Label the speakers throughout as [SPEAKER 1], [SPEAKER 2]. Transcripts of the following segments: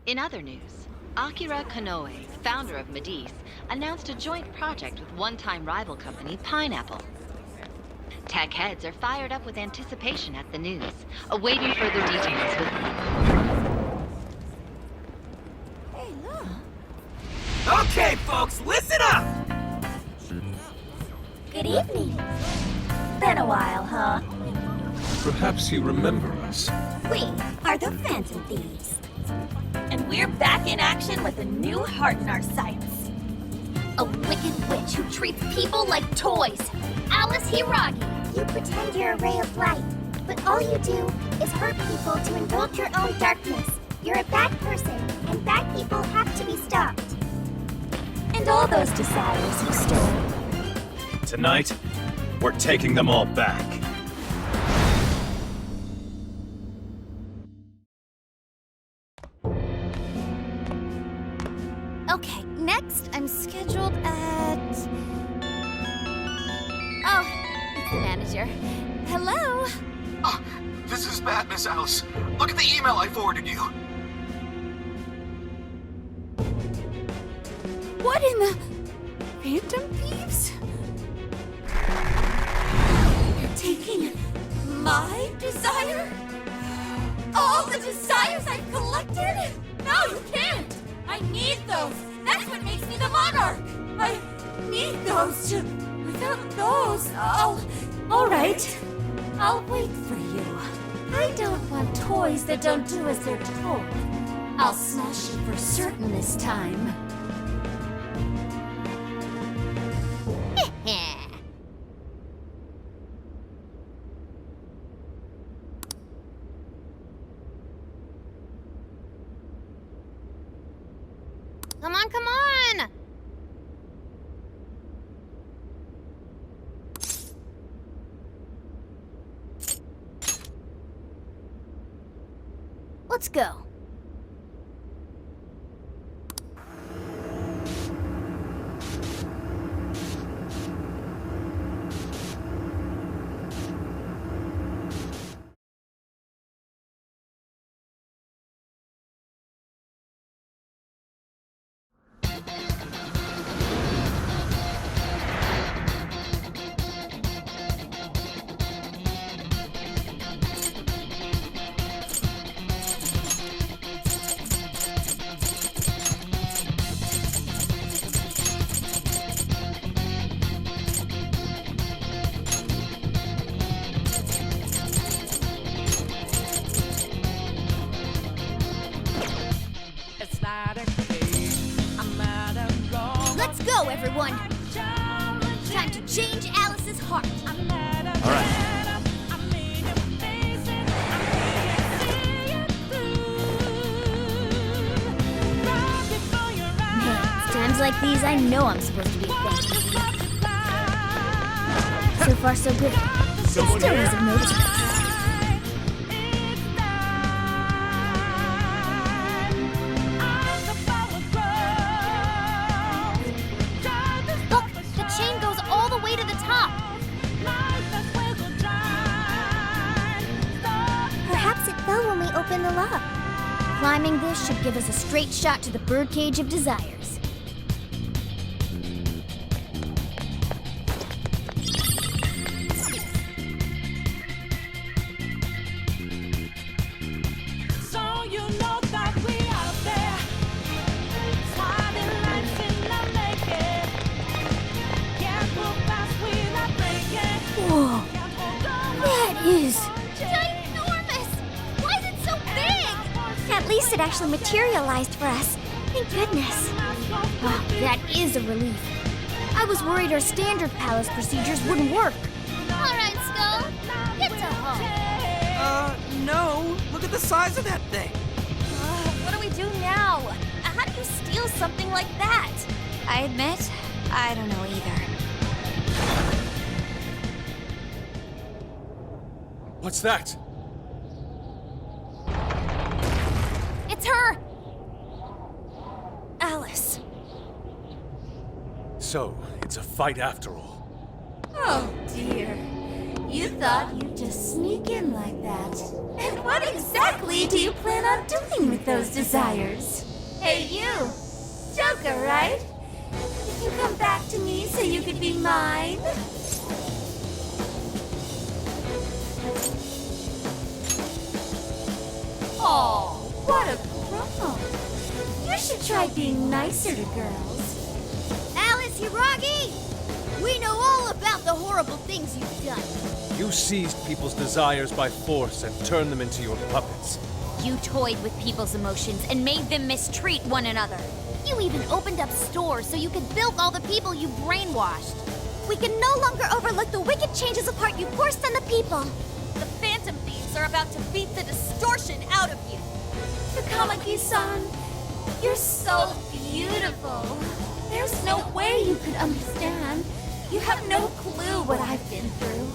[SPEAKER 1] In other news, Akira Konoe, founder of Medice, announced a joint project with one-time rival company Pineapple. Tech heads are fired up with anticipation at the news, awaiting further details with...
[SPEAKER 2] Hey, look!
[SPEAKER 3] Okay, folks, listen up!
[SPEAKER 2] Good evening. Been a while, huh?
[SPEAKER 4] Perhaps you remember us.
[SPEAKER 2] We are the Phantom Thieves. And we're back in action with a new heart in our sights. A wicked witch who treats people like toys. Alice Hiragi.
[SPEAKER 5] You pretend you're a ray of light, but all you do is hurt people to indulge your own darkness. You're a bad person, and bad people have to be stopped.
[SPEAKER 2] And all those desires you stole.
[SPEAKER 3] Tonight, we're taking them all back.
[SPEAKER 2] Okay, next I'm scheduled at... Oh, it's the manager. Hello?
[SPEAKER 6] Oh, this is bad, Miss Alice. Look at the email I forwarded you.
[SPEAKER 2] What in the... Phantom Thieves? You're taking my desire? All the desires I've collected? No, you can't! I need those! That's what makes me the monarch! I need those to... Without those, all right. I'll wait for you. I don't want toys that don't do as they're told. I'll smash you for certain this time. Come on, come on! Let's go. Let's go, everyone! Time to change Alice's heart.
[SPEAKER 3] All right.
[SPEAKER 2] Man, it's times like these I know I'm supposed to be thankful. So far, so good. Still hasn't noticed us. Look, the chain goes all the way to the top.
[SPEAKER 5] Perhaps it fell when we opened the lock.
[SPEAKER 2] Climbing this should give us a straight shot to the birdcage of desires. Whoa! That is ginormous! Why is it so big?
[SPEAKER 5] At least it actually materialized for us. Thank goodness.
[SPEAKER 2] Oh, that is a relief. I was worried our standard palace procedures wouldn't work. All right, Skull. Get to home.
[SPEAKER 3] No. Look at the size of that thing.
[SPEAKER 2] What do we do now? How do you steal something like that? I admit, I don't know either.
[SPEAKER 4] What's that?
[SPEAKER 2] It's her! Alice.
[SPEAKER 4] So, it's a fight after all.
[SPEAKER 2] Oh, dear. You thought you'd just sneak in like that. And what exactly do you plan on doing with those desires? Hey, you! Joker, right? Did you come back to me so you could be mine? Oh, what a crumb! You should try being nicer to girls.
[SPEAKER 5] Alice Hiragi! We know all about the horrible things you've done.
[SPEAKER 4] You seized people's desires by force and turned them into your puppets.
[SPEAKER 7] You toyed with people's emotions and made them mistreat one another.
[SPEAKER 5] You even opened up stores so you could bilk all the people you brainwashed. We can no longer overlook the wicked changes of heart you forced on the people.
[SPEAKER 2] The Phantom Thieves are about to beat the distortion out of you. Takamaki-san, you're so beautiful. There's no way you could understand. You have no clue what I've been through.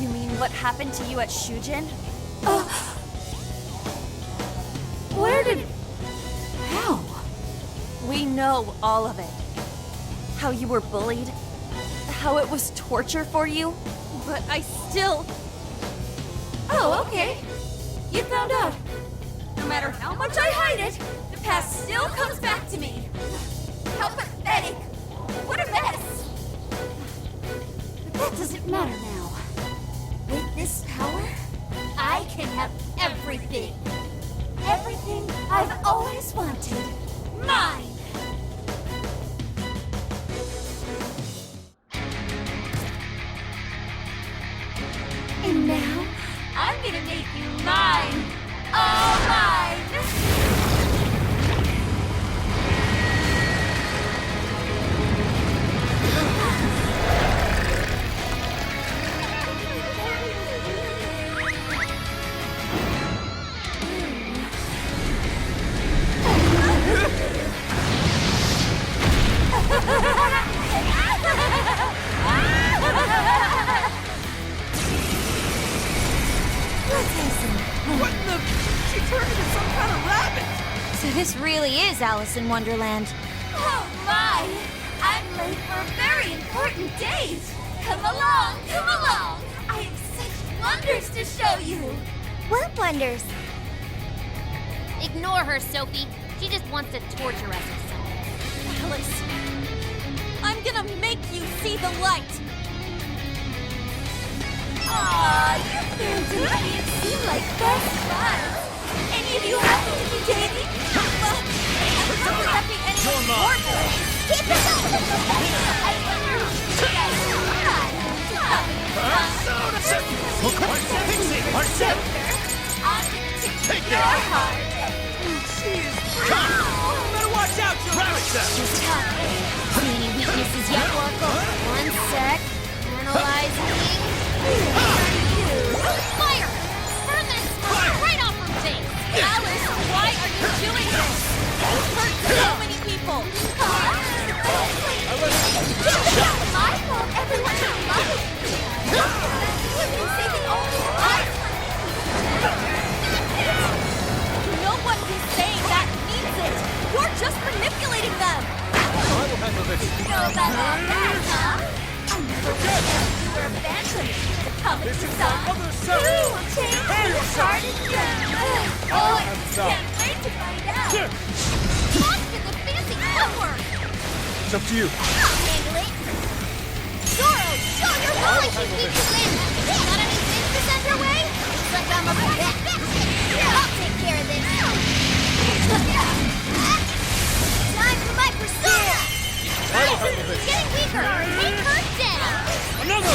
[SPEAKER 7] You mean what happened to you at Shujin?
[SPEAKER 2] Where did... How?
[SPEAKER 7] We know all of it. How you were bullied, how it was torture for you, but I still...
[SPEAKER 2] Oh, okay. You found out. No matter how much I hide it, the past still comes back to me. How pathetic. What a mess. But that doesn't matter now. With this power, I can have everything. Everything I've always wanted. Mine! And now, I'm gonna make you mine! All mine!
[SPEAKER 8] What in the... She turned into some kind of rabbit!
[SPEAKER 7] So this really is Alice in Wonderland.
[SPEAKER 2] Oh my! I'm late for a very important date! Come along, come along! I have such wonders to show you!
[SPEAKER 5] What wonders?
[SPEAKER 7] Ignore her, Sophie. She just wants to torture us or something.
[SPEAKER 2] Alice, I'm gonna make you see the light! Aw, you Phantom Thieves seem like best buds! Any of you happen to be dating? Well, I'm not that be any more
[SPEAKER 5] Keep it up!
[SPEAKER 2] I wonder if you guys
[SPEAKER 3] Take
[SPEAKER 2] your
[SPEAKER 3] it!
[SPEAKER 2] heart!
[SPEAKER 8] Better watch out, Joker!
[SPEAKER 7] Just tough. See any weaknesses yet, Oracle? One sec. Analyzing. Fire! Burn that smoke right off her face!
[SPEAKER 2] Alice, why are you doing this? You hurt so many people! It's my fault everyone's in love with me! You've been saving only lives! No one who's saying that means it! You're just manipulating them!
[SPEAKER 4] I will handle this.
[SPEAKER 2] You know about all that, huh? I never realized you were a phantom. The comic design. You will change your heart and soul. Oh, I can't wait to find out. Lost in the fancy footwork.
[SPEAKER 4] It's up to you.
[SPEAKER 2] I'll handle it. Zoro, show your knowledge and keep you in. Got any business underway? Looks like I'm a bet. I'll take care of this. Time for my persona.
[SPEAKER 4] I will handle this.
[SPEAKER 2] Getting weaker. Take her down.
[SPEAKER 4] Another!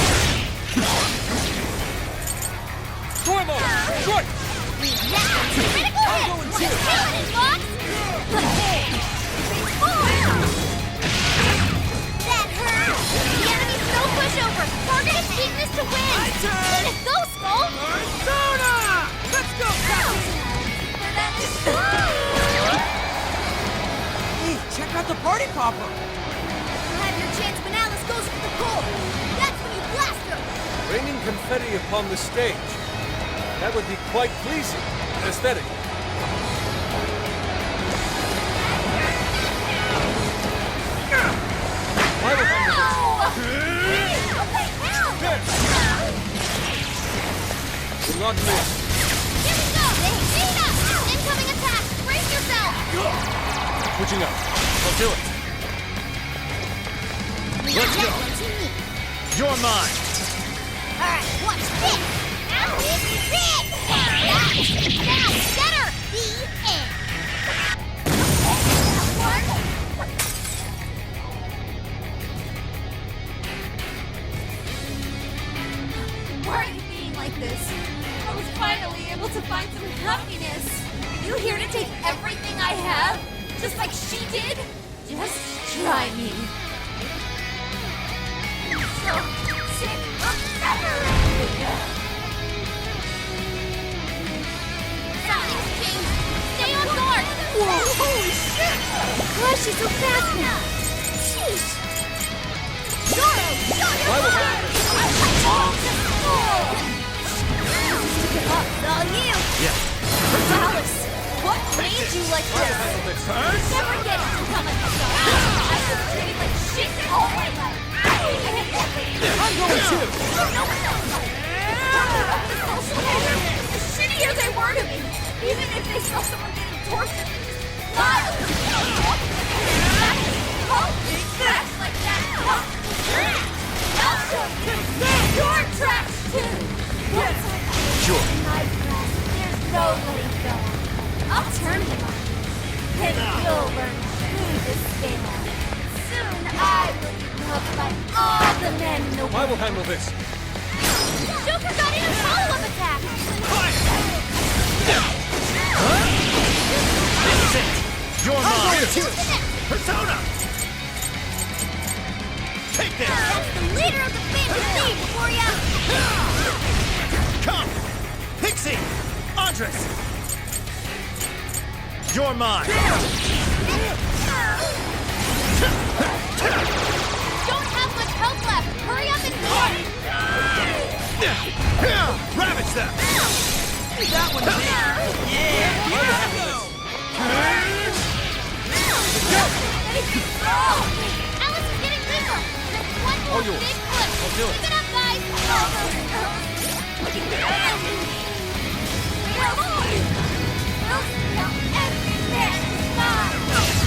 [SPEAKER 4] Dormo! Short!
[SPEAKER 2] Critical hit. Just killing it, Fox. That hurt. The enemy's no pushover. Target its weakness to win. Let it go, Skull.
[SPEAKER 8] Persona! Let's go, Hey, check out the party popper!
[SPEAKER 2] You'll have your chance when Alice goes for the goal. That's when you blast her.
[SPEAKER 4] Raining confetti upon the stage. That would be quite pleasing and aesthetic. I will handle this.
[SPEAKER 2] Okay, now.
[SPEAKER 4] on me.
[SPEAKER 2] Here we go! Vegeta! Incoming attack! Brace yourself!
[SPEAKER 4] Switching up. I'll do it.
[SPEAKER 3] Let's go. You're mine.
[SPEAKER 2] Alright, watch this! Now it's big! Now, get her! The end! Why are you being like this? I was finally able to find some happiness. You here to take everything I have? Just like she did? Just try me. So sick of separating. Something's changed. Stay on guard. Whoa! Holy shit!
[SPEAKER 5] Why is she so fast now? Sheesh.
[SPEAKER 2] Zoro, show your
[SPEAKER 4] Why will
[SPEAKER 2] power! It's all you!
[SPEAKER 7] Alice, what made you like this?
[SPEAKER 2] Never get it to come at the start. I've been treated like shit all my life.
[SPEAKER 4] I'm going to.
[SPEAKER 2] The shittier they were to me, even if they saw someone getting tortured. Trash like that. You're trash too.
[SPEAKER 3] Sure.
[SPEAKER 2] There's no letting go. I'll turn him on. And you'll learn true despair. Soon I will be loved by all the men in the
[SPEAKER 4] I
[SPEAKER 2] world.
[SPEAKER 4] will handle this.
[SPEAKER 2] Joker got in a follow-up attack.
[SPEAKER 3] This is it. You're mine. Persona. Take this.
[SPEAKER 2] That's the leader of the Phantom Thieves for ya.
[SPEAKER 3] Come. Pixie. Andres. You're mine.
[SPEAKER 2] Don't have much health left. Hurry up and fight.
[SPEAKER 3] Ravage them.
[SPEAKER 8] That one's
[SPEAKER 2] Alice is getting bigger. Just one more
[SPEAKER 4] All yours.
[SPEAKER 2] big flip.
[SPEAKER 4] I'll do it.
[SPEAKER 2] Keep it up, guys.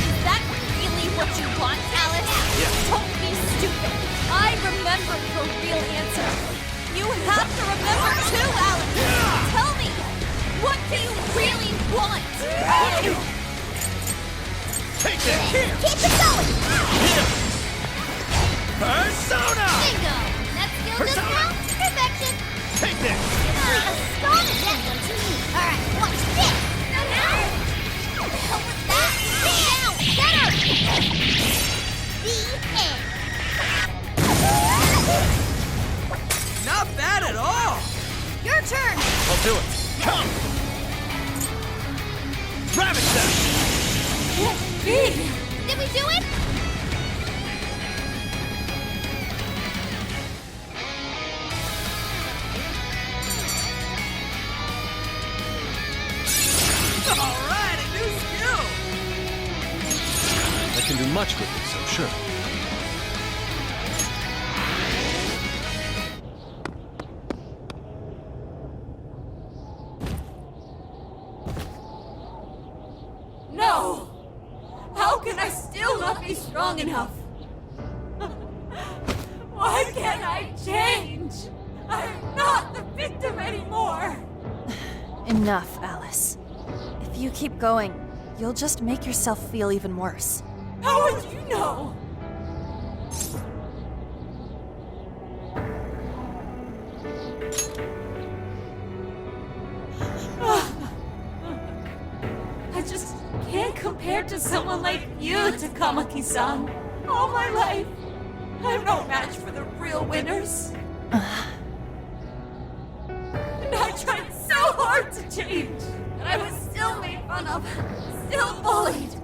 [SPEAKER 7] Is that really what you want, Alice? Don't be stupid. I remember your real answer. You have to remember too, Alice. Tell me, what do you really want?
[SPEAKER 3] Take this. Here.
[SPEAKER 2] Keep it going.
[SPEAKER 3] Persona.
[SPEAKER 2] Bingo. That skill just
[SPEAKER 3] Persona.
[SPEAKER 2] counts. Perfection.
[SPEAKER 3] Take this.
[SPEAKER 2] Astonishing. That one to me. All right, watch this. What the hell was that? Down. Get her. The end.
[SPEAKER 8] not bad at all.
[SPEAKER 2] Your turn.
[SPEAKER 3] I'll do it. Come. Ravage them.
[SPEAKER 2] Did we do it?
[SPEAKER 8] All right, a new skill.
[SPEAKER 4] I can do much with this, I'm sure.
[SPEAKER 2] No! How can I still not be strong enough? Why can't I change? I'm not the victim anymore!
[SPEAKER 7] Enough, Alice. If you keep going, you'll just make yourself feel even worse.
[SPEAKER 2] How would you know? I just can't compare to someone like you, Takamaki-san. All my life, I'm no match for the real winners. And I tried so hard to change, but I was still made fun of, still bullied.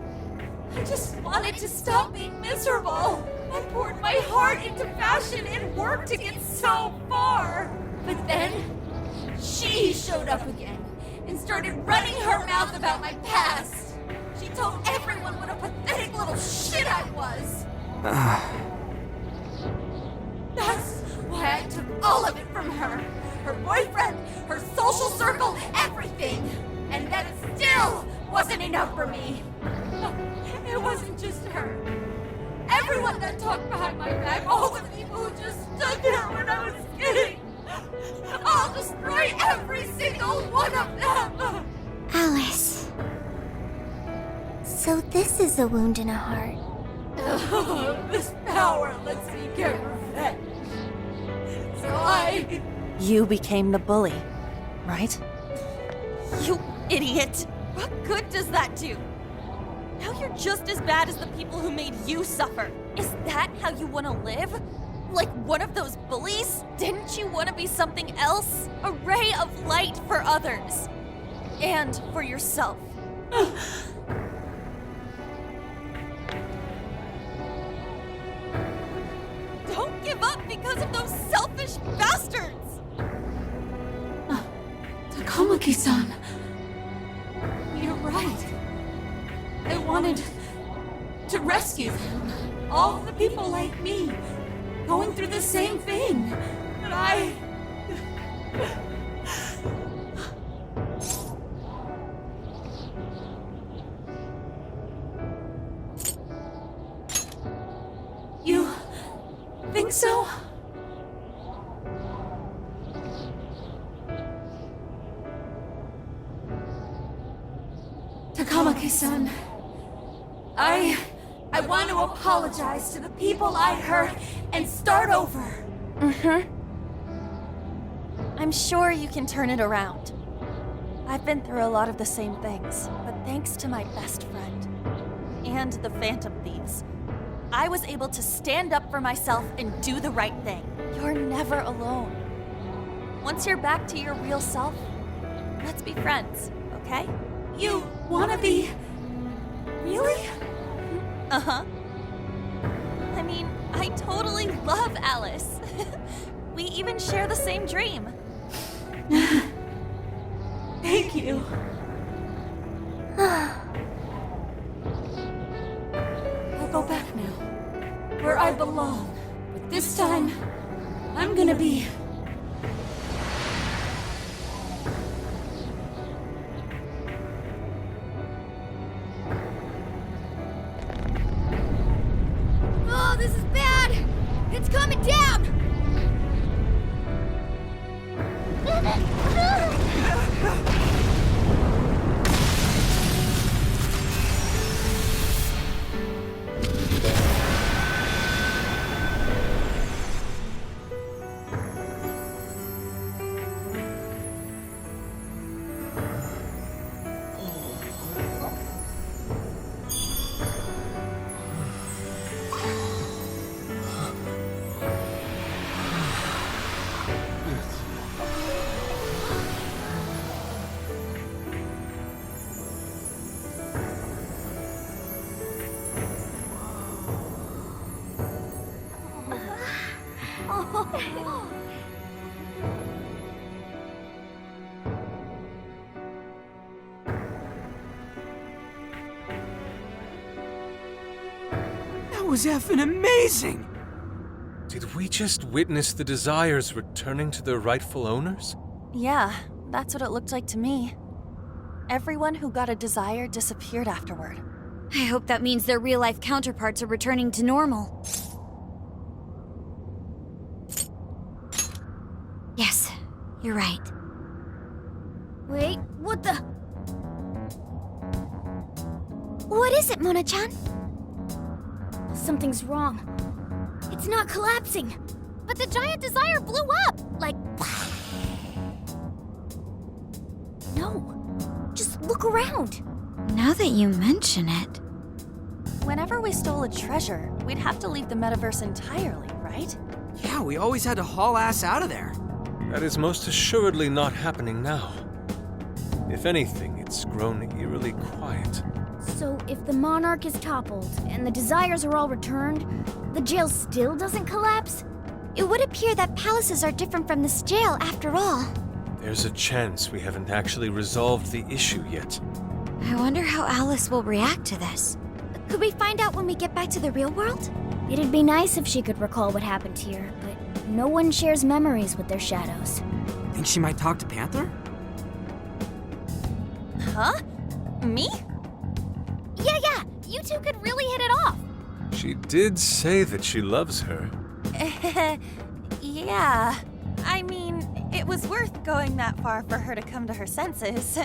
[SPEAKER 2] I just wanted to stop being miserable. I poured my heart into fashion and worked to get so far. But then, she showed up again and started running her mouth about my past. She told everyone what a pathetic little shit I was. That's why I took all of it from her. her boyfriend, her social circle, everything. And that still wasn't enough for me. It wasn't just her. Everyone that talked behind my back, all the people who just stood there when I was kidding. I'll destroy every single one of them.
[SPEAKER 5] Alice. So this is a wound in a heart.
[SPEAKER 2] This power lets me get revenge. So
[SPEAKER 7] You became the bully, right? You idiot! What good does that do? Now you're just as bad as the people who made you suffer. Is that how you want to live? Like one of those bullies? Didn't you want to be something else? A ray of light for others. And for yourself. Don't give up because of those selfish bastards!
[SPEAKER 2] Takamaki-san. You're right. I wanted to rescue them. All the people like me, going through the same thing. But I... You think so? Takamaki-san, I want to apologize to the people I hurt and start over.
[SPEAKER 7] I'm sure you can turn it around. I've been through a lot of the same things, but thanks to my best friend and the Phantom Thieves, I was able to stand up for myself and do the right thing. You're never alone. Once you're back to your real self, let's be friends, okay?
[SPEAKER 2] You wanna be... Really?
[SPEAKER 7] Uh-huh. I mean, I totally love Alice. We even share the same dream.
[SPEAKER 2] Thank you. I'll go back now, where I belong. But this time, I'm gonna be...
[SPEAKER 5] Oh, this is bad! It's coming down!
[SPEAKER 8] That was effing amazing!
[SPEAKER 4] Did we just witness the Desires returning to their rightful owners?
[SPEAKER 7] Yeah, that's what it looked like to me. Everyone who got a desire disappeared afterward.
[SPEAKER 9] I hope that means their real-life counterparts are returning to normal. Yes, you're right. Wait, what the... What is it, Mona-chan? Something's wrong. It's not collapsing. But the giant desire blew up! Like... No. Just look around. Now that you mention it...
[SPEAKER 7] Whenever we stole a treasure, we'd have to leave the metaverse entirely, right?
[SPEAKER 8] Yeah, we always had to haul ass out of there.
[SPEAKER 4] That is most assuredly not happening now. If anything, it's grown eerily quiet.
[SPEAKER 9] So if the Monarch is toppled and the Desires are all returned, the jail still doesn't collapse? It would appear that palaces are different from this jail after all.
[SPEAKER 4] There's a chance we haven't actually resolved the issue yet.
[SPEAKER 9] I wonder how Alice will react to this. Could we find out when we get back to the real world? It'd be nice if she could recall what happened here, but no one shares memories with their shadows.
[SPEAKER 8] Think she might talk to Panther?
[SPEAKER 7] Huh? Me?
[SPEAKER 9] Yeah, you two could really hit it off.
[SPEAKER 4] She did say that she loves her.
[SPEAKER 7] Yeah. I mean, it was worth going that far for her to come to her senses.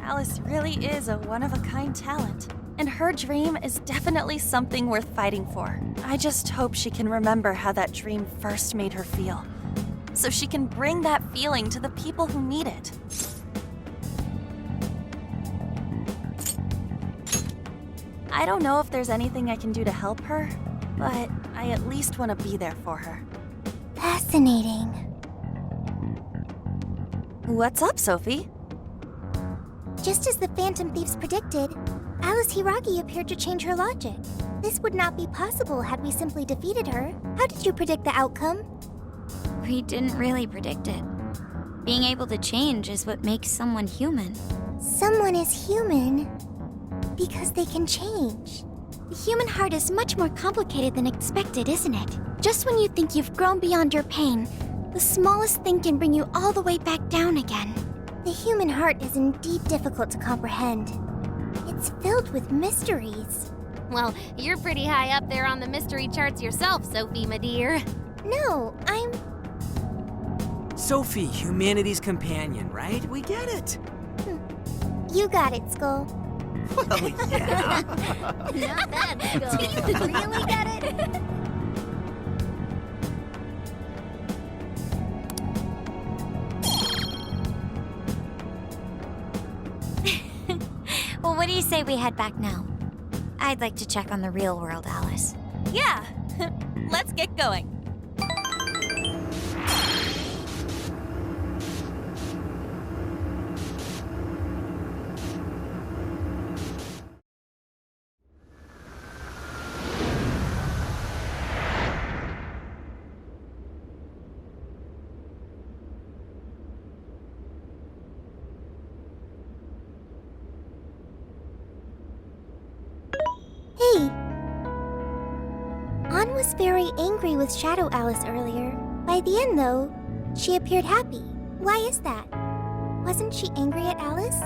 [SPEAKER 7] Alice really is a one-of-a-kind talent, and her dream is definitely something worth fighting for. I just hope she can remember how that dream first made her feel, so she can bring that feeling to the people who need it. I don't know if there's anything I can do to help her, but I at least want to be there for her.
[SPEAKER 5] Fascinating.
[SPEAKER 7] What's up, Sophie?
[SPEAKER 5] Just as the Phantom Thieves predicted, Alice Hiragi appeared to change her logic. This would not be possible had we simply defeated her. How did you predict the outcome?
[SPEAKER 9] We didn't really predict it. Being able to change is what makes someone human.
[SPEAKER 5] Someone is human because they can change.
[SPEAKER 9] The human heart is much more complicated than expected, isn't it? Just when you think you've grown beyond your pain, the smallest thing can bring you all the way back down again.
[SPEAKER 5] The human heart is indeed difficult to comprehend. It's filled with mysteries.
[SPEAKER 9] Well, you're pretty high up there on the mystery charts yourself, Sophie, my dear.
[SPEAKER 5] No, I'm...
[SPEAKER 8] Sophie, humanity's companion, right? We get it.
[SPEAKER 5] You got it, Skull.
[SPEAKER 8] Well, yeah.
[SPEAKER 9] Not bad, Skull. Do you really get it? Well, what do you say we head back now? I'd like to check on the real world, Alice.
[SPEAKER 7] Yeah, let's get going.
[SPEAKER 5] Hey! Ann was very angry with Shadow Alice earlier. By the end, though, she appeared happy. Why is that? Wasn't she angry at Alice?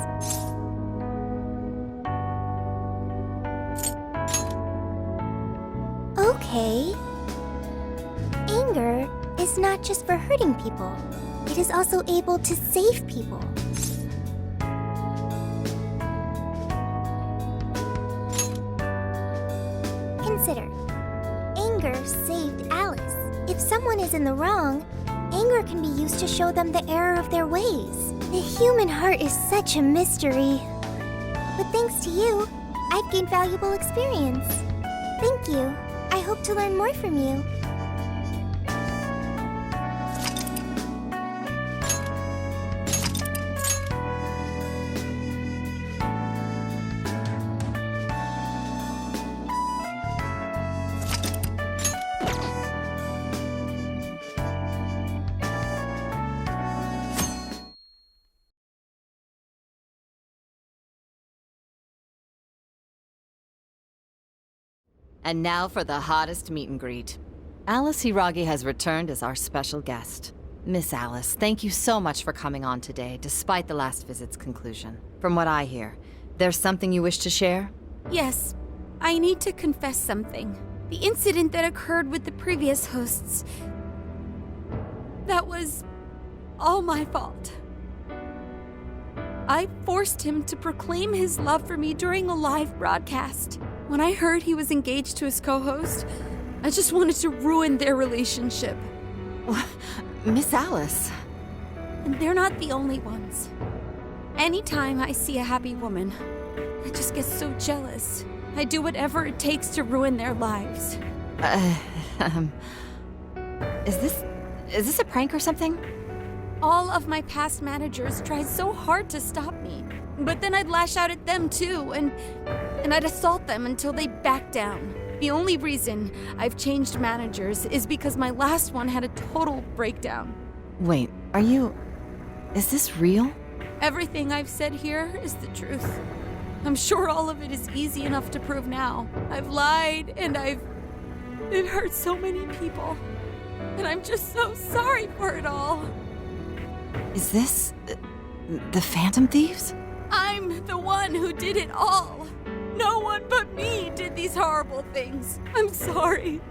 [SPEAKER 5] Okay. Anger is not just for hurting people. It is also able to save people. Consider. Anger saved Alice. If someone is in the wrong, anger can be used to show them the error of their ways. The human heart is such a mystery. But thanks to you, I've gained valuable experience. Thank you. I hope to learn more from you.
[SPEAKER 1] And now for the hottest meet and greet. Alice Hiragi has returned as our special guest. Miss Alice, thank you so much for coming on today, despite the last visit's conclusion. From what I hear, there's something you wish to share?
[SPEAKER 10] Yes, I need to confess something. The incident that occurred with the previous hosts. That was all my fault. I forced him to proclaim his love for me during a live broadcast. When I heard he was engaged to his co-host, I just wanted to ruin their relationship.
[SPEAKER 1] Miss Alice.
[SPEAKER 10] And they're not the only ones. Anytime I see a happy woman, I just get so jealous. I do whatever it takes to ruin their lives.
[SPEAKER 1] Is this a prank or something?
[SPEAKER 10] All of my past managers tried so hard to stop me. But then I'd lash out at them too, and I'd assault them until they backed down. The only reason I've changed managers is because my last one had a total breakdown.
[SPEAKER 1] Wait, is this real?
[SPEAKER 10] Everything I've said here is the truth. I'm sure all of it is easy enough to prove now. I've lied, and it hurt so many people. And I'm just so sorry for it all.
[SPEAKER 2] Is this... the Phantom Thieves?
[SPEAKER 10] I'm the one who did it all. No one but me did these horrible things. I'm sorry.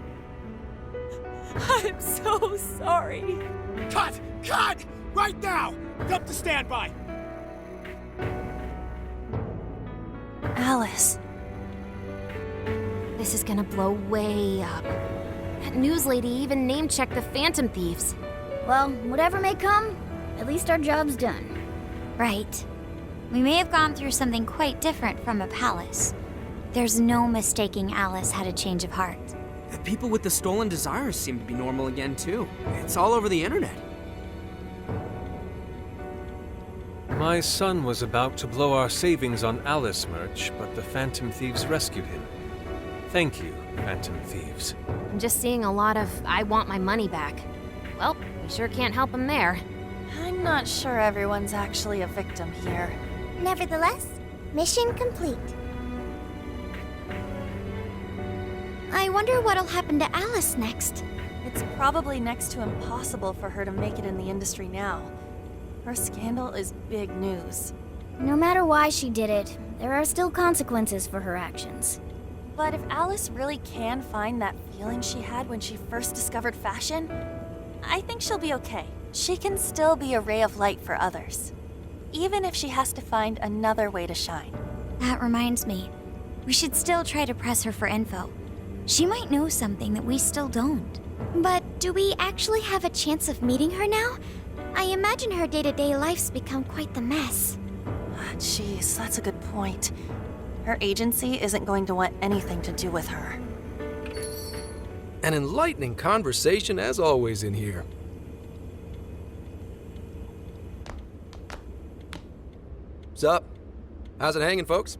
[SPEAKER 10] I'm so sorry.
[SPEAKER 8] Cut! Cut! Right now! Up to standby!
[SPEAKER 9] Alice. This is gonna blow way up. That news lady even name-checked the Phantom Thieves. Well, whatever may come, at least our job's done.
[SPEAKER 5] Right. We may have gone through something quite different from a palace. There's no mistaking Alice had a change of heart.
[SPEAKER 8] The people with the stolen desires seem to be normal again, too. It's all over the internet.
[SPEAKER 4] My son was about to blow our savings on Alice merch, but the Phantom Thieves rescued him. Thank you, Phantom Thieves.
[SPEAKER 9] I'm just seeing a lot of I want my money back. Well, we sure can't help him there.
[SPEAKER 7] I'm not sure everyone's actually a victim here.
[SPEAKER 5] Nevertheless, mission complete. I wonder what'll happen to Alice next.
[SPEAKER 7] It's probably next to impossible for her to make it in the industry now. Her scandal is big news.
[SPEAKER 9] No matter why she did it, there are still consequences for her actions.
[SPEAKER 7] But if Alice really can find that feeling she had when she first discovered fashion, I think she'll be okay. She can still be a ray of light for others, even if she has to find another way to shine.
[SPEAKER 5] That reminds me, we should still try to press her for info. She might know something that we still don't. But do we actually have a chance of meeting her now? I imagine her day-to-day life's become quite the mess.
[SPEAKER 7] Jeez, that's a good point. Her agency isn't going to want anything to do with her.
[SPEAKER 11] An enlightening conversation as always in here. Sup? How's it hanging, folks?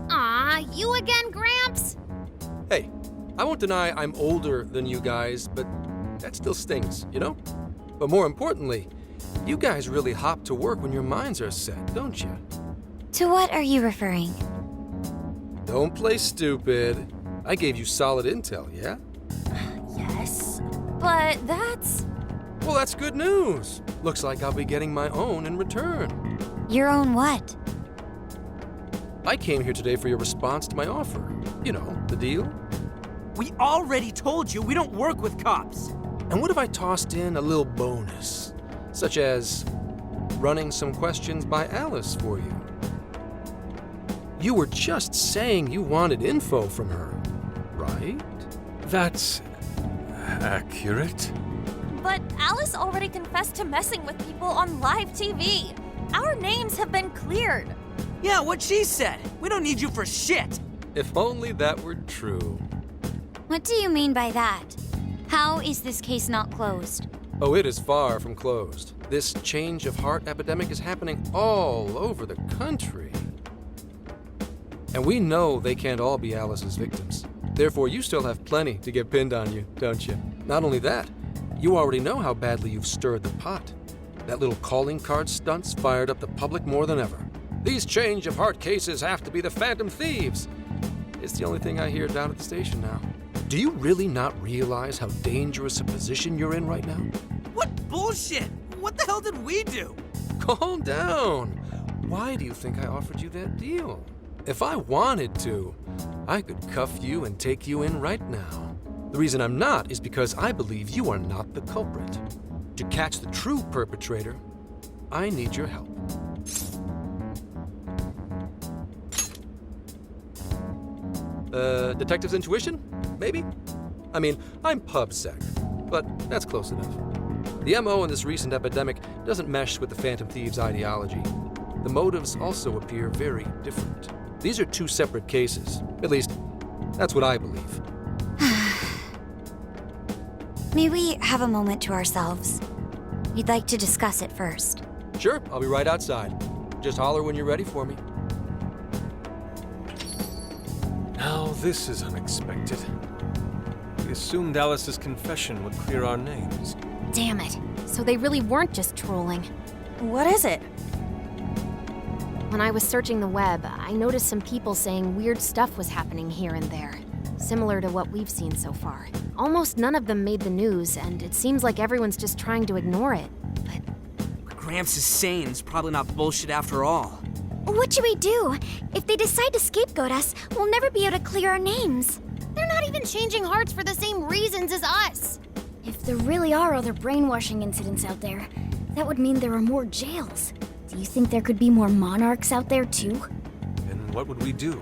[SPEAKER 9] Aw, you again, Gramps?
[SPEAKER 11] Hey, I won't deny I'm older than you guys, but that still stings, you know? But more importantly, you guys really hop to work when your minds are set, don't you?
[SPEAKER 5] To what are you referring?
[SPEAKER 11] Don't play stupid. I gave you solid intel, yeah?
[SPEAKER 7] Yes, but that's...
[SPEAKER 11] Well, that's good news. Looks like I'll be getting my own in return.
[SPEAKER 5] Your own what?
[SPEAKER 11] I came here today for your response to my offer. You know, the deal.
[SPEAKER 8] We already told you we don't work with cops.
[SPEAKER 11] And what if I tossed in a little bonus? Such as running some questions by Alice for you. You were just saying you wanted info from her, right?
[SPEAKER 4] That's accurate.
[SPEAKER 7] But Alice already confessed to messing with people on live TV. Our names have been cleared.
[SPEAKER 8] Yeah, what she said. We don't need you for shit.
[SPEAKER 11] If only that were true.
[SPEAKER 5] What do you mean by that? How is this case not closed?
[SPEAKER 11] Oh, it is far from closed. This change of heart epidemic is happening all over the country. And we know they can't all be Alice's victims. Therefore, you still have plenty to get pinned on you, don't you? Not only that, you already know how badly you've stirred the pot. That little calling card stunt's fired up the public more than ever. These change of heart cases have to be the Phantom Thieves. It's the only thing I hear down at the station now. Do you really not realize how dangerous a position you're in right now?
[SPEAKER 8] What bullshit? What the hell did we do?
[SPEAKER 11] Calm down. Why do you think I offered you that deal? If I wanted to, I could cuff you and take you in right now. The reason I'm not is because I believe you are not the culprit. To catch the true perpetrator, I need your help. Detective's intuition? Maybe? I mean, I'm PubSec, but that's close enough. The MO in this recent epidemic doesn't mesh with the Phantom Thieves' ideology. The motives also appear very different. These are two separate cases. At least, that's what I believe.
[SPEAKER 5] May we have a moment to ourselves? We'd like to discuss it first.
[SPEAKER 11] Sure, I'll be right outside. Just holler when you're ready for me.
[SPEAKER 4] Now this is unexpected. We assumed Alice's confession would clear our names.
[SPEAKER 9] Damn it. So they really weren't just trolling.
[SPEAKER 7] What is it?
[SPEAKER 9] When I was searching the web, I noticed some people saying weird stuff was happening here and there, similar to what we've seen so far. Almost none of them made the news, and it seems like everyone's just trying to ignore it. But
[SPEAKER 8] Gramps is sane. It's probably not bullshit after all.
[SPEAKER 9] What should we do? If they decide to scapegoat us, we'll never be able to clear our names.
[SPEAKER 7] They're not even changing hearts for the same reasons as us.
[SPEAKER 9] If there really are other brainwashing incidents out there, that would mean there are more jails. Do you think there could be more monarchs out there too?
[SPEAKER 4] Then what would we do?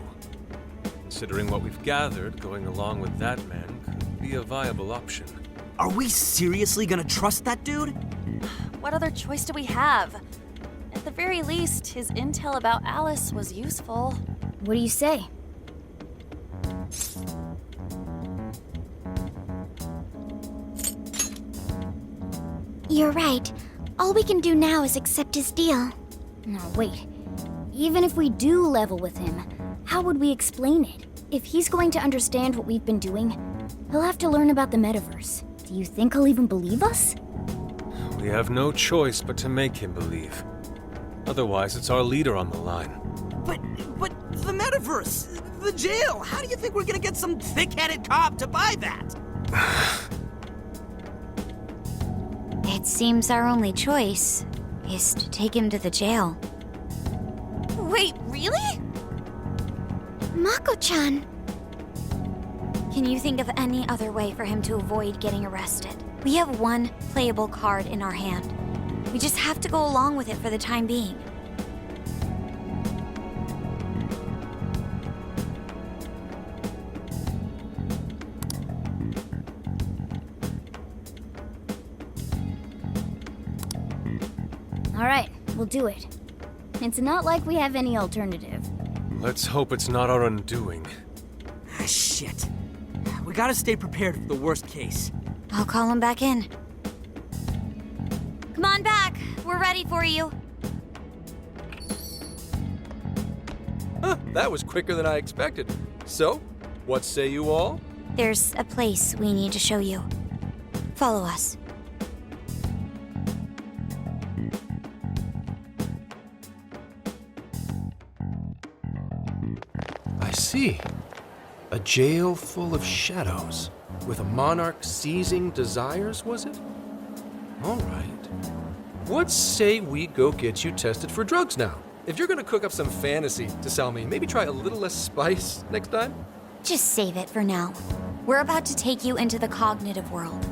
[SPEAKER 4] Considering what we've gathered, going along with that man could be a viable option.
[SPEAKER 8] Are we seriously gonna trust that dude?
[SPEAKER 7] What other choice do we have? At the very least, his intel about Alice was useful.
[SPEAKER 9] What do you say?
[SPEAKER 5] You're right. All we can do now is accept his deal.
[SPEAKER 9] No, wait. Even if we do level with him, how would we explain it? If he's going to understand what we've been doing, he'll have to learn about the metaverse. Do you think he'll even believe us?
[SPEAKER 4] We have no choice but to make him believe. Otherwise, it's our leader on the line.
[SPEAKER 8] But the metaverse, the jail. How do you think we're gonna get some thick-headed cop to buy that?
[SPEAKER 2] It seems our only choice is to take him to the jail.
[SPEAKER 7] Wait, really?
[SPEAKER 5] Mako-chan!
[SPEAKER 2] Can you think of any other way for him to avoid getting arrested? We have one playable card in our hand. We just have to go along with it for the time being.
[SPEAKER 9] All right, we'll do it. It's not like we have any alternative.
[SPEAKER 4] Let's hope it's not our undoing.
[SPEAKER 8] Ah, shit. We gotta stay prepared for the worst case.
[SPEAKER 2] I'll call him back in. Come on back. We're ready for you.
[SPEAKER 11] Huh, that was quicker than I expected. So, what say you all?
[SPEAKER 2] There's a place we need to show you. Follow us.
[SPEAKER 11] I see. A jail full of shadows. With a monarch seizing desires, was it? All right. What say we go get you tested for drugs now? If you're gonna cook up some fantasy to sell me, maybe try a little less spice next time?
[SPEAKER 2] Just save it for now. We're about to take you into the cognitive world.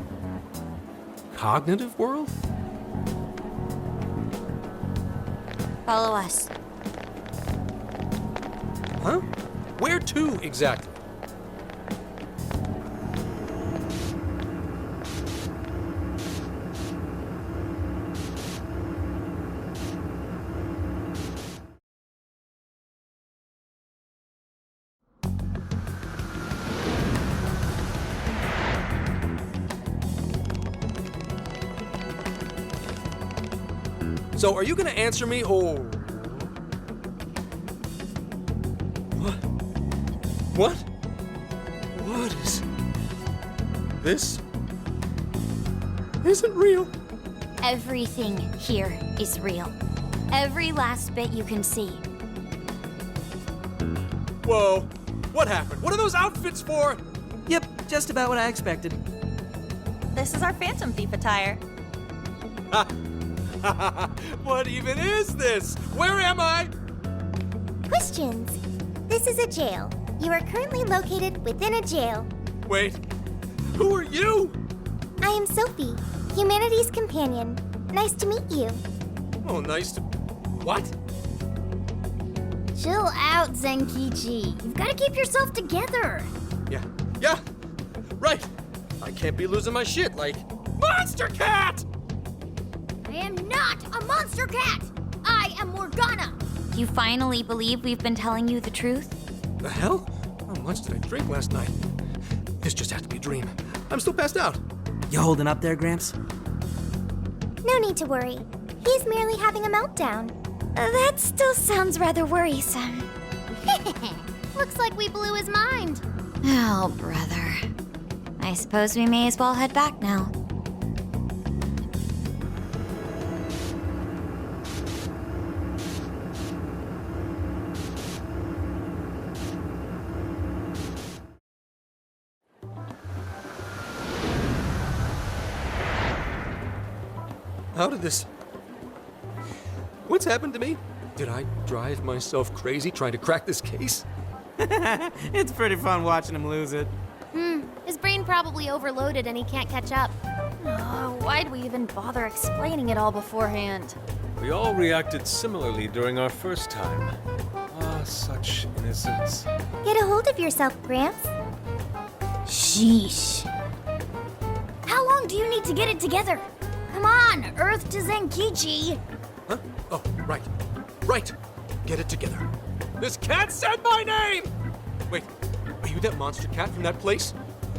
[SPEAKER 11] Cognitive world?
[SPEAKER 2] Follow us.
[SPEAKER 11] Huh? Where to exactly? So, are you gonna answer me, or... What? What is... This... isn't real.
[SPEAKER 2] Everything here is real. Every last bit you can see.
[SPEAKER 11] Whoa. What happened? What are those outfits for?
[SPEAKER 8] Yep, just about what I expected.
[SPEAKER 7] This is our Phantom Thief attire.
[SPEAKER 11] What even is this? Where am I?
[SPEAKER 5] Questions. This is a jail. You are currently located within a jail.
[SPEAKER 11] Wait. Who are you?
[SPEAKER 5] I am Sophie, humanity's companion. Nice to meet you.
[SPEAKER 11] Oh, nice to... What?
[SPEAKER 9] Chill out, Zenkichi. You've got to keep yourself together.
[SPEAKER 11] Yeah. Right. I can't be losing my shit like... Monster Cat!
[SPEAKER 9] I am not a monster cat. I am Morgana.
[SPEAKER 2] You finally believe we've been telling you the truth?
[SPEAKER 11] The hell? How much did I drink last night? This just has to be a dream. I'm still passed out.
[SPEAKER 8] You holding up there, Gramps?
[SPEAKER 5] No need to worry. He's merely having a meltdown.
[SPEAKER 9] That still sounds rather worrisome.
[SPEAKER 7] Looks like we blew his mind.
[SPEAKER 2] Oh, brother. I suppose we may as well head back now.
[SPEAKER 11] How did this... What's happened to me? Did I drive myself crazy trying to crack this case?
[SPEAKER 8] It's pretty fun watching him lose it.
[SPEAKER 5] His brain probably overloaded and he can't catch up.
[SPEAKER 9] Oh, why'd we even bother explaining it all beforehand?
[SPEAKER 4] We all reacted similarly during our first time. Ah, such innocence.
[SPEAKER 5] Get a hold of yourself, Gramps.
[SPEAKER 9] Sheesh. How long do you need to get it together? Come on, Earth to Zenkichi.
[SPEAKER 11] Huh? Oh, right. Right. Get it together. This cat said my name! Wait, are you that monster cat from that place?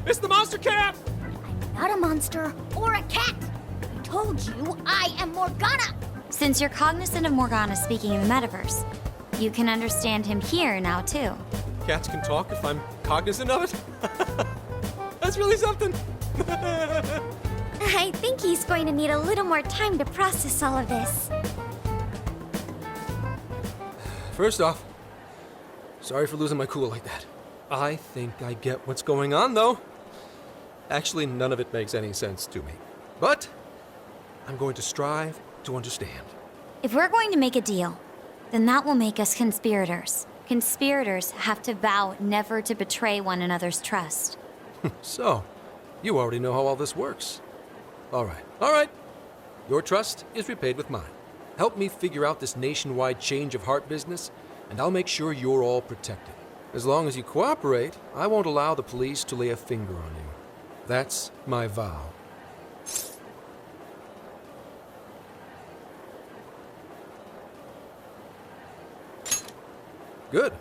[SPEAKER 11] It's the monster cat!
[SPEAKER 9] I'm not a monster or a cat. I told you I am Morgana.
[SPEAKER 2] Since you're cognizant of Morgana speaking in the metaverse, you can understand him here now, too.
[SPEAKER 11] Cats can talk if I'm cognizant of it? That's really something.
[SPEAKER 5] I think he's going to need a little more time to process all of this.
[SPEAKER 11] First off, sorry for losing my cool like that. I think I get what's going on, though. Actually, none of it makes any sense to me. But I'm going to strive to understand.
[SPEAKER 2] If we're going to make a deal, then that will make us conspirators. Conspirators have to vow never to betray one another's trust.
[SPEAKER 11] So, you already know how all this works. All right. Your trust is repaid with mine. Help me figure out this nationwide change of heart business, and I'll make sure you're all protected. As long as you cooperate, I won't allow the police to lay a finger on you. That's my vow. Good.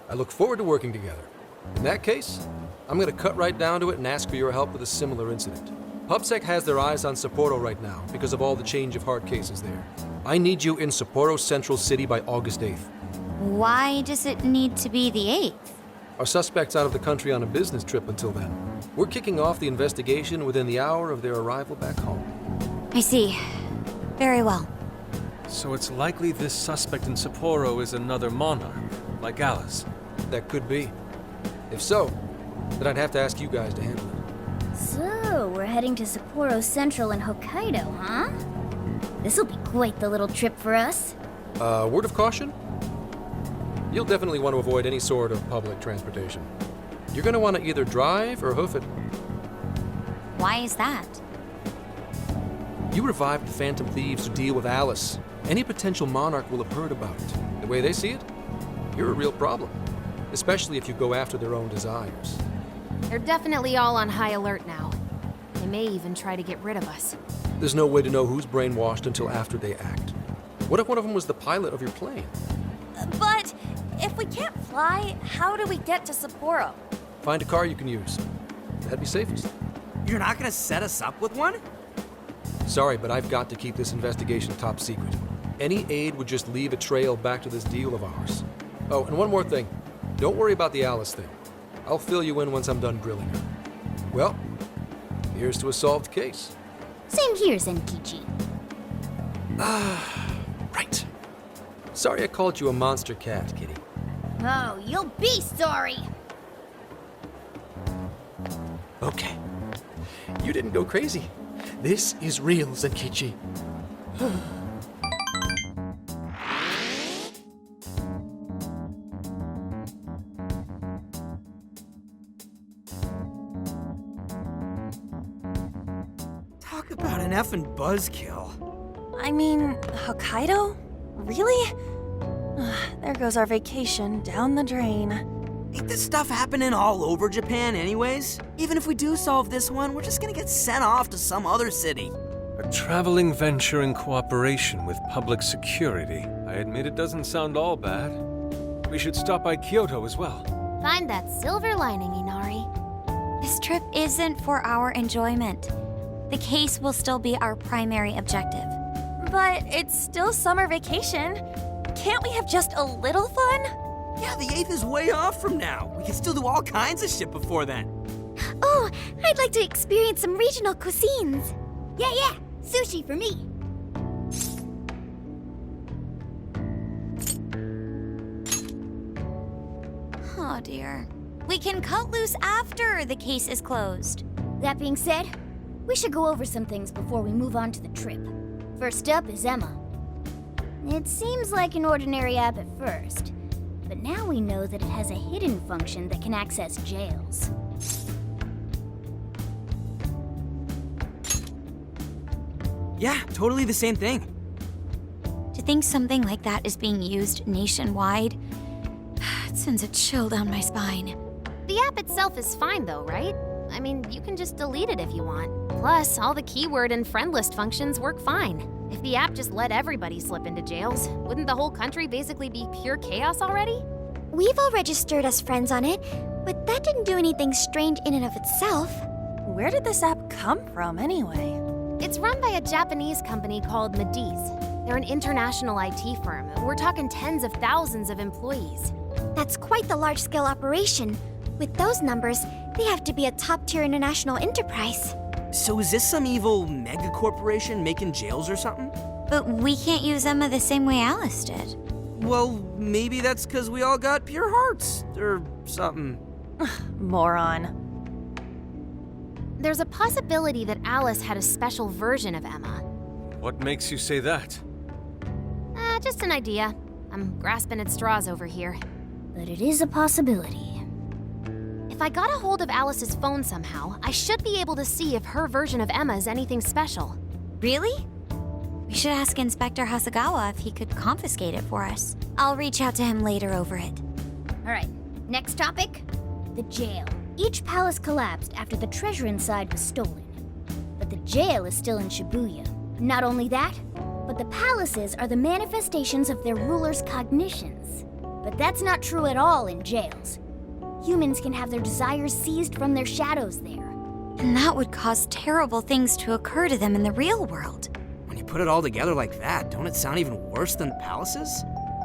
[SPEAKER 11] I look forward to working together. In that case, I'm going to cut right down to it and ask for your help with a similar incident. PubSec has their eyes on Sapporo right now because of all the change of heart cases there. I need you in Sapporo Central City by August 8th.
[SPEAKER 2] Why does it need to be the 8th?
[SPEAKER 11] Our suspect's out of the country on a business trip until then. We're kicking off the investigation within the hour of their arrival back home.
[SPEAKER 2] I see. Very well.
[SPEAKER 4] So it's likely this suspect in Sapporo is another monarch, like Alice.
[SPEAKER 11] That could be. If so, then I'd have to ask you guys to handle it.
[SPEAKER 9] So, we're heading to Sapporo Central in Hokkaido, huh? This'll be quite the little trip for us.
[SPEAKER 11] Word of caution? You'll definitely want to avoid any sort of public transportation. You're going to want to either drive or hoof it.
[SPEAKER 2] Why is that?
[SPEAKER 11] You revived the Phantom Thieves to deal with Alice. Any potential monarch will have heard about it. The way they see it, you're a real problem. Especially if you go after their own desires.
[SPEAKER 7] They're definitely all on high alert now. They may even try to get rid of us.
[SPEAKER 11] There's no way to know who's brainwashed until after they act. What if one of them was the pilot of your plane?
[SPEAKER 10] But if we can't fly, how do we get to Sapporo?
[SPEAKER 11] Find a car you can use. That'd be safest.
[SPEAKER 8] You're not gonna set us up with one?
[SPEAKER 11] Sorry, but I've got to keep this investigation top secret. Any aid would just leave a trail back to this deal of ours. Oh, and one more thing. Don't worry about the Alice thing. I'll fill you in once I'm done grilling her. Well, here's to a solved case.
[SPEAKER 9] Same here, Zenkichi.
[SPEAKER 11] Right. Sorry I called you a monster cat, kitty.
[SPEAKER 9] Oh, you'll be sorry!
[SPEAKER 11] Okay. You didn't go crazy. This is real, Zenkichi.
[SPEAKER 8] Talk about an effing buzzkill.
[SPEAKER 10] I mean, Hokkaido? Really? There goes our vacation down the drain.
[SPEAKER 8] Ain't this stuff happening all over Japan anyways? Even if we do solve this one, we're just gonna get sent off to some other city.
[SPEAKER 4] A traveling venture in cooperation with public security. I admit it doesn't sound all bad. We should stop by Kyoto as well.
[SPEAKER 9] Find that silver lining, Inari.
[SPEAKER 2] This trip isn't for our enjoyment. The case will still be our primary objective.
[SPEAKER 10] But it's still summer vacation. Can't we have just a little fun?
[SPEAKER 8] Yeah, the 8th is way off from now. We can still do all kinds of shit before then.
[SPEAKER 5] Oh, I'd like to experience some regional cuisines.
[SPEAKER 9] Yeah, sushi for me.
[SPEAKER 2] Oh dear. We can cut loose after the case is closed.
[SPEAKER 9] That being said, we should go over some things before we move on to the trip. First up is Emma. It seems like an ordinary app at first, but now we know that it has a hidden function that can access jails.
[SPEAKER 8] Yeah, totally the same thing.
[SPEAKER 2] To think something like that is being used nationwide, it sends a chill down my spine.
[SPEAKER 12] The app itself is fine though, right? I mean, you can just delete it if you want. Plus, all the keyword and friend list functions work fine. If the app just let everybody slip into jails, wouldn't the whole country basically be pure chaos already?
[SPEAKER 5] We've all registered as friends on it, but that didn't do anything strange in and of itself.
[SPEAKER 7] Where did this app come from, anyway?
[SPEAKER 12] It's run by a Japanese company called Mediz. They're an international IT firm. We're talking tens of thousands of employees.
[SPEAKER 5] That's quite the large-scale operation. With those numbers, they have to be a top-tier international enterprise.
[SPEAKER 8] So is this some evil mega corporation making jails or something?
[SPEAKER 2] But we can't use Emma the same way Alice did.
[SPEAKER 8] Well, maybe that's because we all got pure hearts, or something.
[SPEAKER 7] Moron.
[SPEAKER 12] There's a possibility that Alice had a special version of Emma.
[SPEAKER 4] What makes you say that?
[SPEAKER 12] Just an idea. I'm grasping at straws over here.
[SPEAKER 9] But it is a possibility.
[SPEAKER 12] If I got a hold of Alice's phone somehow, I should be able to see if her version of Emma is anything special.
[SPEAKER 2] Really? We should ask Inspector Hasagawa if he could confiscate it for us. I'll reach out to him later over it.
[SPEAKER 9] Alright, next topic. The jail. Each palace collapsed after the treasure inside was stolen. But the jail is still in Shibuya. Not only that, but the palaces are the manifestations of their rulers' cognitions. But that's not true at all in jails. Humans can have their desires seized from their shadows there.
[SPEAKER 2] And that would cause terrible things to occur to them in the real world.
[SPEAKER 8] When you put it all together like that, don't it sound even worse than the palaces?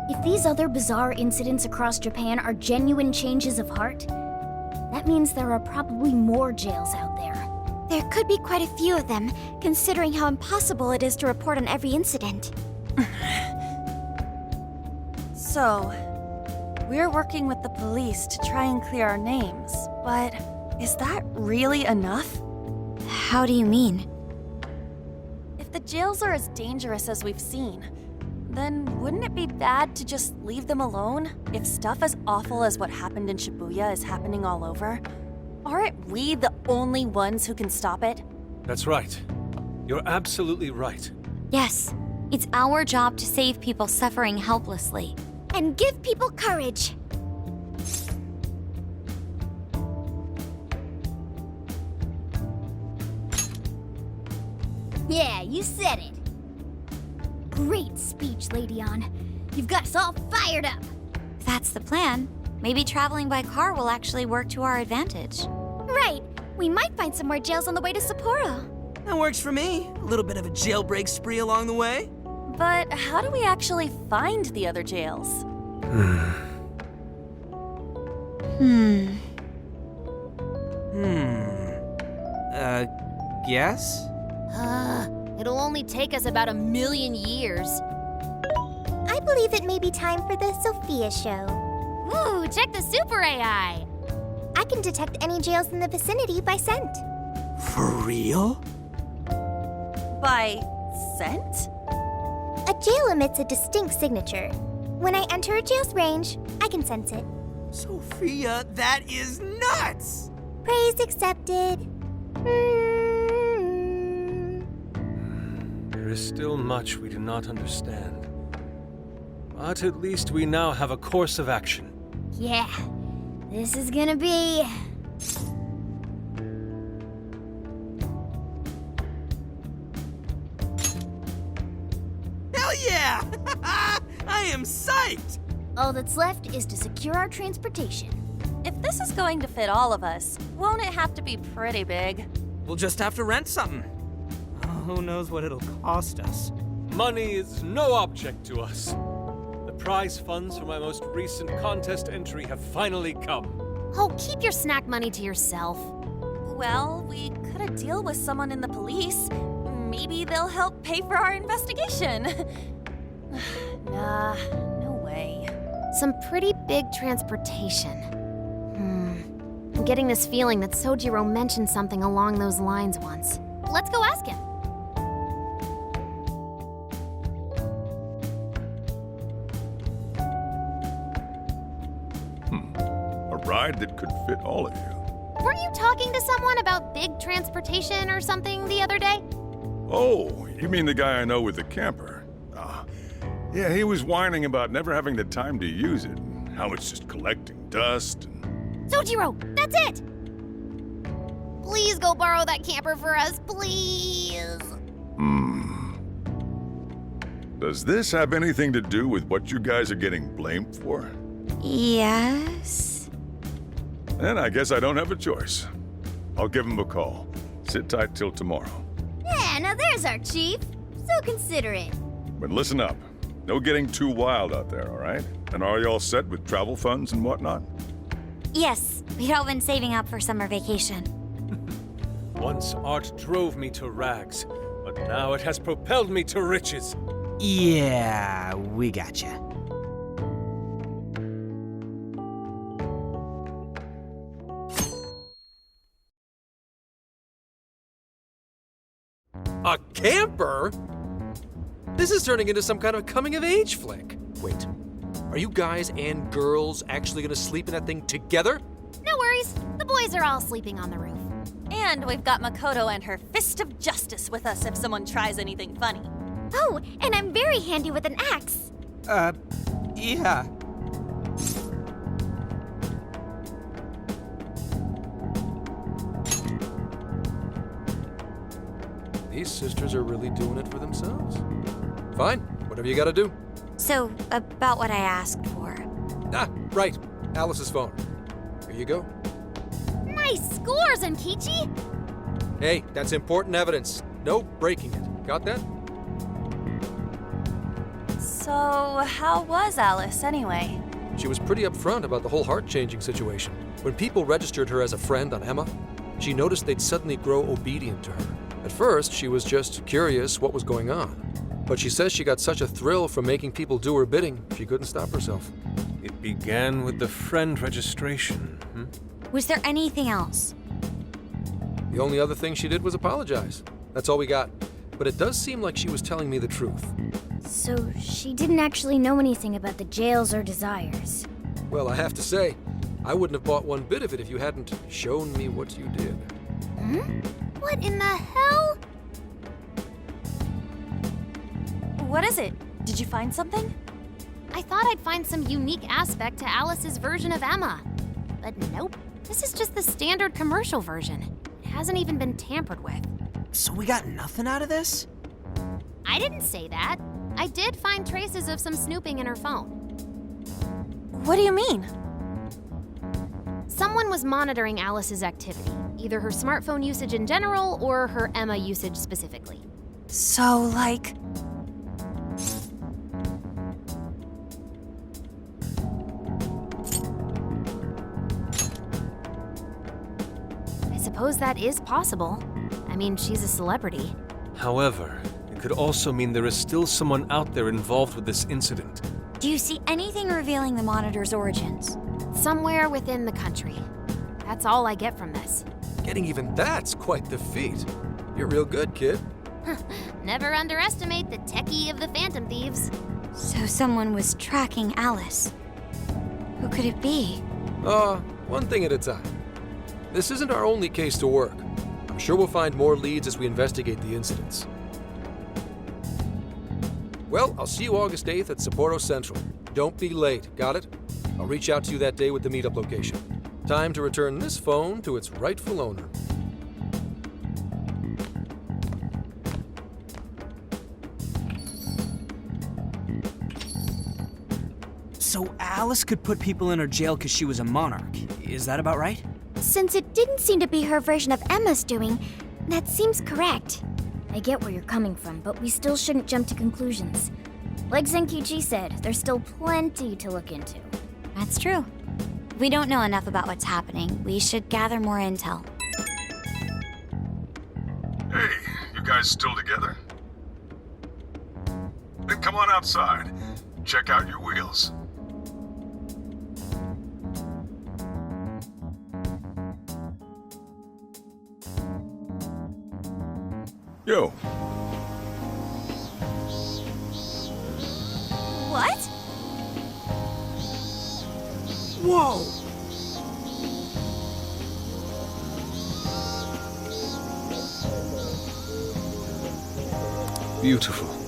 [SPEAKER 9] If these other bizarre incidents across Japan are genuine changes of heart, that means there are probably more jails out there.
[SPEAKER 5] There could be quite a few of them, considering how impossible it is to report on every incident.
[SPEAKER 7] So, we're working with the police to try and clear our names, but is that really enough?
[SPEAKER 2] How do you mean?
[SPEAKER 7] If the jails are as dangerous as we've seen, then wouldn't it be bad to just leave them alone if stuff as awful as what happened in Shibuya is happening all over? Aren't we the only ones who can stop it?
[SPEAKER 4] That's right. You're absolutely right.
[SPEAKER 2] Yes, it's our job to save people suffering helplessly.
[SPEAKER 5] And give people courage.
[SPEAKER 9] Yeah, you said it. Great speech, Lady Ann. You've got us all fired up.
[SPEAKER 2] If that's the plan, maybe traveling by car will actually work to our advantage.
[SPEAKER 5] Right. We might find some more jails on the way to Sapporo.
[SPEAKER 8] That works for me. A little bit of a jailbreak spree along the way.
[SPEAKER 7] But how do we actually find the other jails?
[SPEAKER 8] Guess?
[SPEAKER 12] It'll only take us about 1,000,000 years.
[SPEAKER 5] I believe it may be time for the Sophia show.
[SPEAKER 12] Ooh, check the super AI!
[SPEAKER 5] I can detect any jails in the vicinity by scent.
[SPEAKER 8] For real?
[SPEAKER 7] By scent?
[SPEAKER 5] A jail emits a distinct signature. When I enter a jail's range, I can sense it.
[SPEAKER 8] Sophia, that is nuts!
[SPEAKER 5] Praise accepted.
[SPEAKER 4] There is still much we do not understand. But at least we now have a course of action.
[SPEAKER 9] Yeah, this is gonna be...
[SPEAKER 8] Hell yeah! I am psyched!
[SPEAKER 9] All that's left is to secure our transportation.
[SPEAKER 7] If this is going to fit all of us, won't it have to be pretty big?
[SPEAKER 8] We'll just have to rent something. Who knows what it'll cost us?
[SPEAKER 4] Money is no object to us. The prize funds for my most recent contest entry have finally come.
[SPEAKER 12] Oh, keep your snack money to yourself.
[SPEAKER 7] Well, we could a deal with someone in the police. Maybe they'll help pay for our investigation. Nah, no way.
[SPEAKER 12] Some pretty big transportation. I'm getting this feeling that Sojiro mentioned something along those lines once. Let's go ask him.
[SPEAKER 13] ride that could fit all of you.
[SPEAKER 12] Weren't you talking to someone about big transportation or something the other day?
[SPEAKER 13] Oh, you mean the guy I know with the camper? Yeah, he was whining about never having the time to use it, and how it's just collecting dust.
[SPEAKER 12] Sojiro, that's it! Please go borrow that camper for us, please.
[SPEAKER 13] Does this have anything to do with what you guys are getting blamed for?
[SPEAKER 2] Yes.
[SPEAKER 13] Then I guess I don't have a choice. I'll give him a call. Sit tight till tomorrow.
[SPEAKER 9] Yeah, now there's our chief. So considerate.
[SPEAKER 13] But listen up. No getting too wild out there, all right? And are you all set with travel funds and whatnot?
[SPEAKER 2] Yes, we'd all been saving up for summer vacation.
[SPEAKER 4] Once art drove me to rags, but now it has propelled me to riches.
[SPEAKER 8] Yeah, we gotcha.
[SPEAKER 11] A camper? This is turning into some kind of coming-of-age flick. Wait, are you guys and girls actually gonna sleep in that thing together?
[SPEAKER 12] No worries. The boys are all sleeping on the roof.
[SPEAKER 7] And we've got Makoto and her Fist of Justice with us if someone tries anything funny.
[SPEAKER 5] Oh, and I'm very handy with an axe.
[SPEAKER 8] Yeah.
[SPEAKER 11] These sisters are really doing it for themselves. Fine, whatever you gotta do.
[SPEAKER 2] So, about what I asked for.
[SPEAKER 11] Ah, right. Alice's phone. Here you go.
[SPEAKER 12] Nice scores, Enkichi!
[SPEAKER 11] Hey, that's important evidence. No breaking it. Got that?
[SPEAKER 7] So, how was Alice anyway?
[SPEAKER 11] She was pretty upfront about the whole heart-changing situation. When people registered her as a friend on Emma, she noticed they'd suddenly grow obedient to her. At first, she was just curious what was going on. But she says she got such a thrill from making people do her bidding, she couldn't stop herself.
[SPEAKER 4] It began with the friend registration.
[SPEAKER 2] Was there anything else?
[SPEAKER 11] The only other thing she did was apologize. That's all we got. But it does seem like she was telling me the truth.
[SPEAKER 9] So she didn't actually know anything about the jails or desires.
[SPEAKER 11] Well, I have to say, I wouldn't have bought one bit of it if you hadn't shown me what you did.
[SPEAKER 12] What in the hell?
[SPEAKER 7] What is it? Did you find something?
[SPEAKER 12] I thought I'd find some unique aspect to Alice's version of Emma. But nope. This is just the standard commercial version. It hasn't even been tampered with.
[SPEAKER 8] So we got nothing out of this?
[SPEAKER 12] I didn't say that. I did find traces of some snooping in her phone.
[SPEAKER 7] What do you mean?
[SPEAKER 12] Someone was monitoring Alice's activity, either her smartphone usage in general or her Emma usage specifically.
[SPEAKER 2] So, like...
[SPEAKER 12] I suppose that is possible. I mean, she's a celebrity.
[SPEAKER 4] However, it could also mean there is still someone out there involved with this incident.
[SPEAKER 2] Do you see anything revealing the Monitor's origins?
[SPEAKER 12] Somewhere within the country. That's all I get from this.
[SPEAKER 11] Getting even that's quite the feat. You're real good, kid.
[SPEAKER 12] Never underestimate the techie of the Phantom Thieves.
[SPEAKER 2] So someone was tracking Alice. Who could it be?
[SPEAKER 11] One thing at a time. This isn't our only case to work. I'm sure we'll find more leads as we investigate the incidents. Well, I'll see you August 8th at Sapporo Central. Don't be late, got it? I'll reach out to you that day with the meetup location. Time to return this phone to its rightful owner.
[SPEAKER 8] So Alice could put people in her jail because she was a monarch. Is that about right?
[SPEAKER 5] Since it didn't seem to be her version of Emma's doing, that seems correct.
[SPEAKER 9] I get where you're coming from, but we still shouldn't jump to conclusions. Like Zenkichi said, there's still plenty to look into.
[SPEAKER 2] That's true. We don't know enough about what's happening. We should gather more intel.
[SPEAKER 13] Hey, you guys still together? Then come on outside. Check out your wheels. Yo.
[SPEAKER 7] What?
[SPEAKER 8] Whoa!
[SPEAKER 4] beautiful.